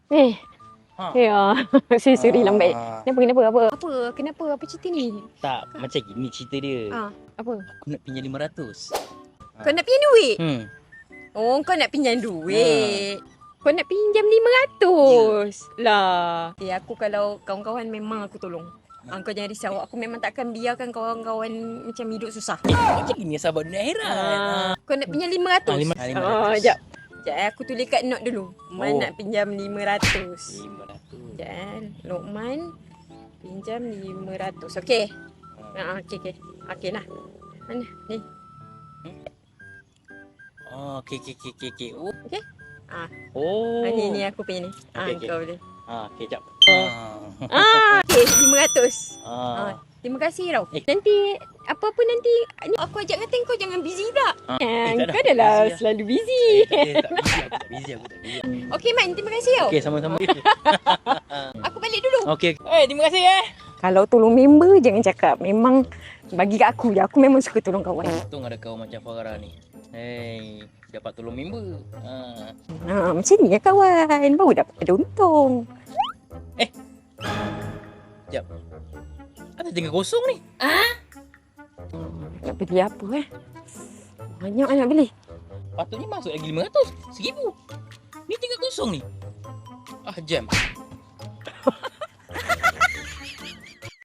Eh, Ha. ya. Sorry lambat. Ah. Kenapa cerita ni? Tak, macam gini cerita dia. Apa? Aku nak pinjam 500. Kau nak pinjam duit? Hmm. Oh, kau nak pinjam duit. Kau nak pinjam 500. Lah. Aku kalau kawan-kawan memang aku tolong. Kau jangan risau. Aku memang takkan biarkan kawan-kawan macam hidup susah. Macam gini sahabat dunia akhirat. Kau nak pinjam 500? 500. Sekejap. Aku tulis kat note dulu. Man nak pinjam 500. 500. Sekejap. Lokman pinjam 500. Okey. Okey. Okey lah. Mana? Ni. Oh, okey. Oh. Okey? Oh. Ni aku punya ni. Okey. Kau boleh. Okey, jap. Okey, 500. Ah. Terima kasih tau. Nanti apa-apa nanti aku ajak ngatain kau jangan busy pula. Kau dah lah selalu busy. Tak busy. Okey Man, terima kasih tau. Okey, sama-sama. Aku balik dulu. Okey. Terima kasih Kalau tolong member jangan cakap. Memang bagi kat aku je. Aku memang suka tolong kawan. Untung ada kau macam Farah ni. Dapat tolong member. Macam ni ya kawan. Baru dapat ada untung. Jap. Ada tinggal kosong ni. Nak beli apa Banyak nak beli. Patutnya masuk lagi 500. 1000. Ni tinggal kosong ni. Jam.